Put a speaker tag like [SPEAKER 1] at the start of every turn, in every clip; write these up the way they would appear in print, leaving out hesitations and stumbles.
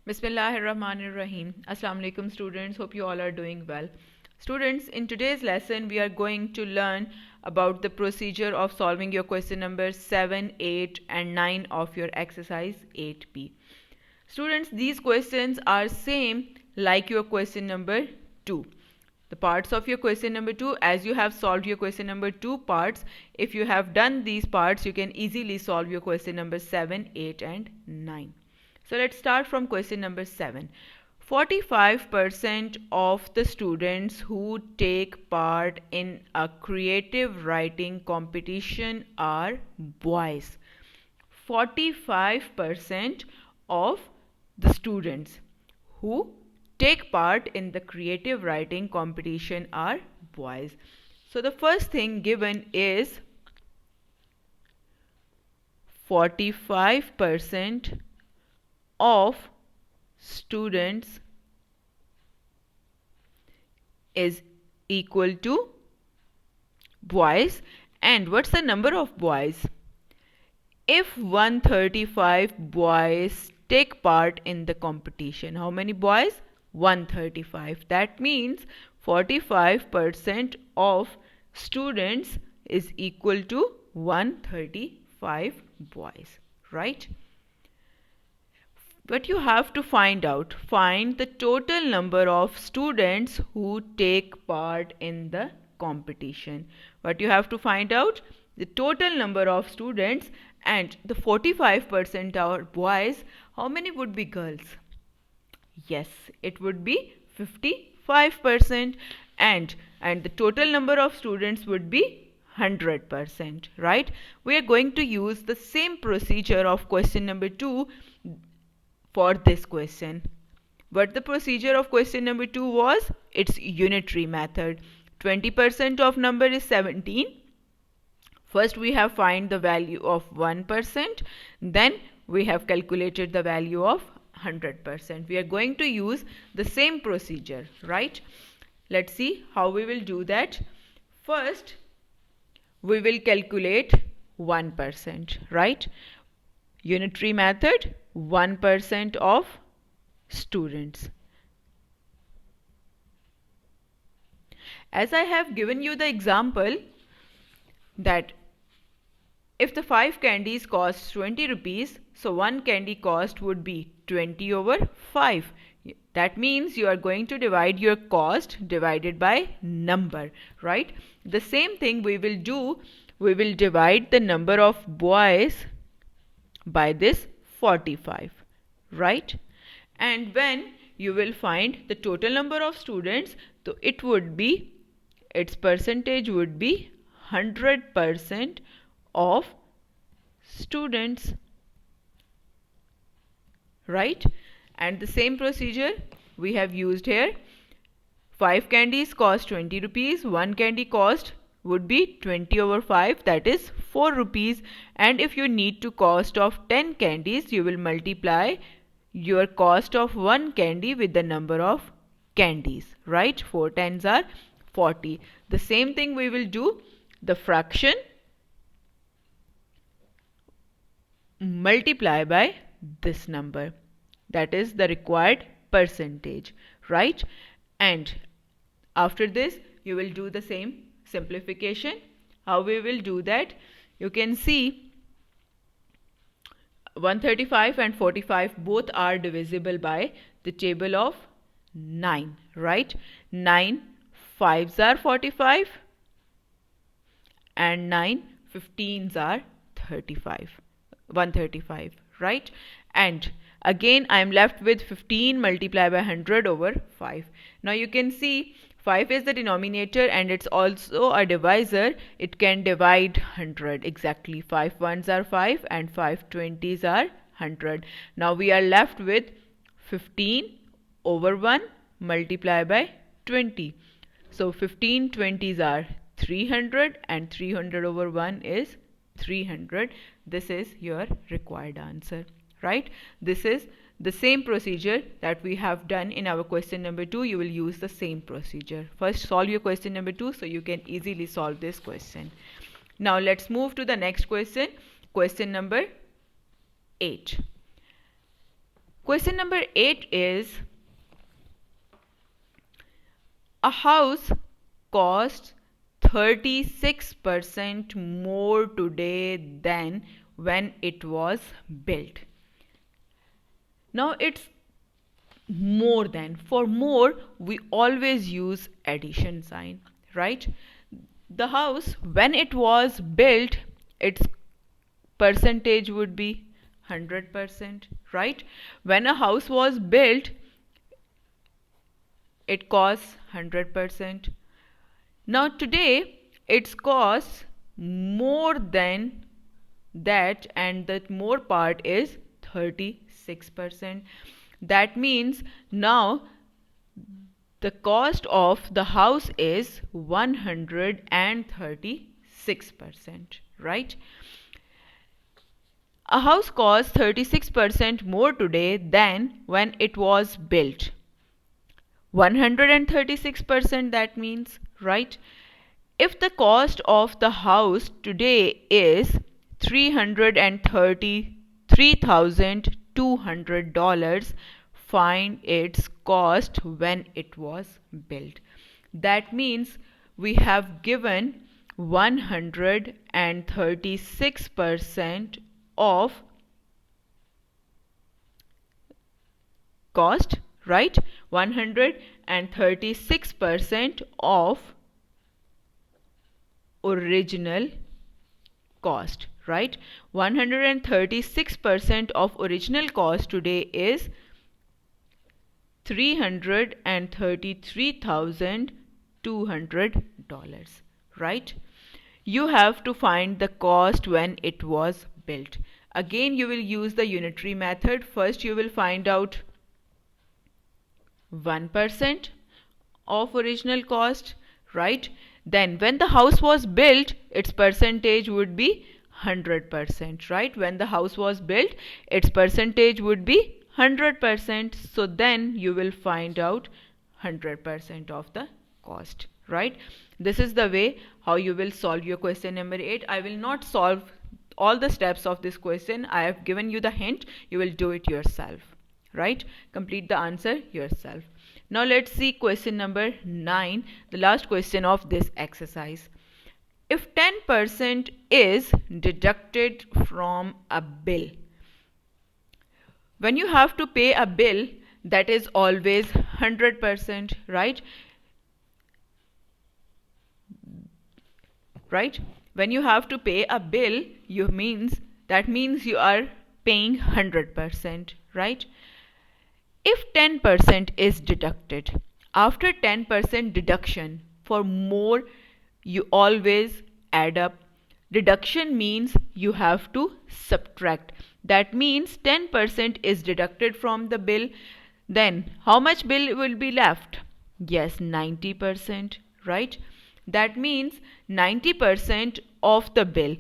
[SPEAKER 1] Bismillahirrahmanirrahim. Assalamu alaikum students. Hope you all are doing well. Students, in today's lesson we are going to learn about the procedure of solving your question number 7, 8 and 9 of your exercise 8B. Students, these questions are same like your question number 2. The parts of your question number 2, as you have solved your question number 2 parts, if you have done these parts, you can easily solve your question number 7, 8 and 9. So let's start from question number 7. 45% of the students who take part in a creative writing competition are boys. 45% of the students who take part in the creative writing competition are boys. So the first thing given is 45% of students is equal to boys. And what's the number of boys? If 135 boys take part in the competition, how many boys? 135. That means 45% of students is equal to 135 boys, right? But you have to find the total number of students who take part in the competition. But you have to find out the total number of students, and the 45% are boys. How many would be girls? Yes, it would be 55%, and the total number of students would be 100%, right? We are going to use the same procedure of question number 2 for this question. But the procedure of question number 2 was, it's unitary method. 20% of number is 17. First we have find the value of 1%, then we have calculated the value of 100%. We are going to use the same procedure, right? Let's see how we will do that. First, we will calculate 1%, right? Unitary method, 1% of students. As I have given you the example that if the 5 candies cost 20 rupees, so one candy cost would be 20 over 5. That means you are going to divide your cost divided by number, right? The same thing we will do. We will divide the number of boys by this 45, right? And when you will find the total number of students, so it would be, its percentage would be 100% of students, right? And the same procedure we have used here. 5 candies cost 20 rupees. One candy cost would be 20 over 5, that is 4 rupees. And if you need to cost of 10 candies, you will multiply your cost of one candy with the number of candies, right? 4 tens are 40. The same thing we will do. The fraction multiply by this number, that is the required percentage, right? And after this you will do the same simplification. How we will do that? You can see 135 and 45 both are divisible by the table of 9, right? 9 5s are 45 and 9 15s are 135, right? And again I am left with 15 multiplied by 100 over 5. Now you can see 5 is the denominator and it's also a divisor. It can divide 100 exactly. 5 ones are 5 and 5 20s are 100. Now we are left with 15 over 1 multiplied by 20. So 15 20s are 300 and 300 over 1 is 300. This is your required answer, right? This is the same procedure that we have done in our question number 2. You will use the same procedure. First solve your question number 2 so you can easily solve this question. Now let's move to the next question, question number 8. Question number 8 is, a house costs 36% more today than when it was built. Now it's more than. For more, we always use addition sign, right? The house, when it was built, its percentage would be 100%, right? When a house was built, it costs 100%. Now today, its costs more than that, and the more part is 36%. That means now the cost of the house is 136%, right? A house costs 36% more today than when it was built. 136%, that means, right? If the cost of the house today is $333,200, find its cost when it was built. That means we have given 136% of cost, right? 136% of original cost, right? 136% of original cost today is $333,200, right? You have to find the cost when it was built. Again, you will use the unitary method. First, you will find out 1% of original cost, right? Then when the house was built, its percentage would be 100%, right? When the house was built, its percentage would be 100%. So then you will find out 100% of the cost, right? This is the way how you will solve your question number 8. I will not solve all the steps of this question. I have given you the hint. You will do it yourself, right? Complete the answer yourself. Now let's see question number 9, the last question of this exercise. If 10% is deducted from a bill, when you have to pay a bill, that is always 100%, right? Right? When you have to pay a bill, that means you are paying 100%, right? If 10% is deducted, after 10% deduction, for more, you always add up. Deduction means you have to subtract. That means 10% is deducted from the bill. Then how much bill will be left? Yes, 90%, right? That means 90% of the bill.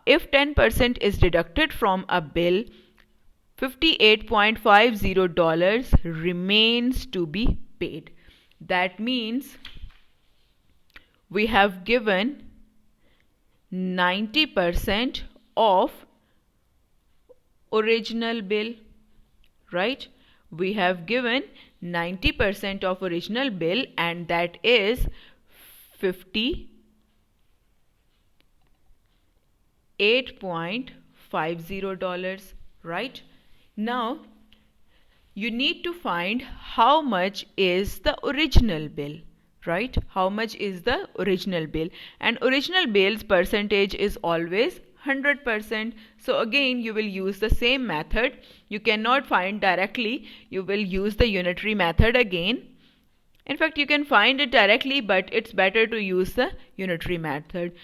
[SPEAKER 1] If 10% is deducted from a bill, $58.50 remains to be paid. That means we have given 90% of original bill, right? We have given 90% of original bill, and that is $58.50, right? Now you need to find how much is the original bill, right? How much is the original bill? And original bill's percentage is always 100%. So again, you will use the same method. You cannot find directly. You will use the unitary method again. In fact, you can find it directly, but it's better to use the unitary method.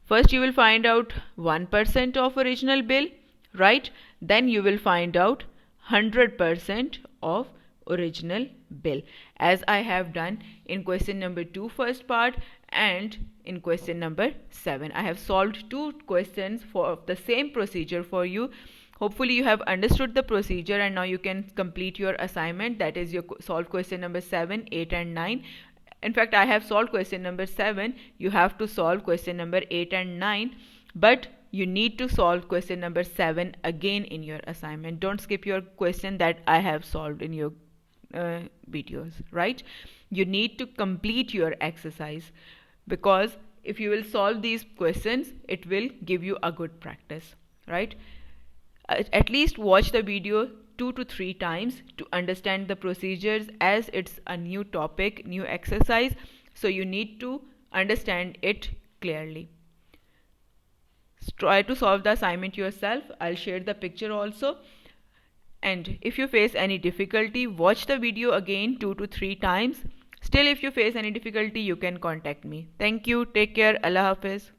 [SPEAKER 1] First, you will find out 1% of original bill, right? Then you will find out 100% of original bill, as I have done in question number 2 first part and in question number 7. I have solved 2 questions for the same procedure for you. Hopefully you have understood the procedure, and now you can complete your assignment. That is, your solve question number 7, 8 and 9. In fact, I have solved question number 7. You have to solve question number 8 and 9. But you need to solve question number 7 again in your assignment. Don't skip your question that I have solved in your videos, right? You need to complete your exercise, because if you will solve these questions, it will give you a good practice, right? At least watch the video 2 to 3 times to understand the procedures, as it's a new topic, new exercise, so you need to understand it clearly. Try to solve the assignment yourself. I'll share the picture also. And if you face any difficulty, watch the video again 2 to 3 times. Still, if you face any difficulty, you can contact me. Thank you. Take care. Allah Hafiz.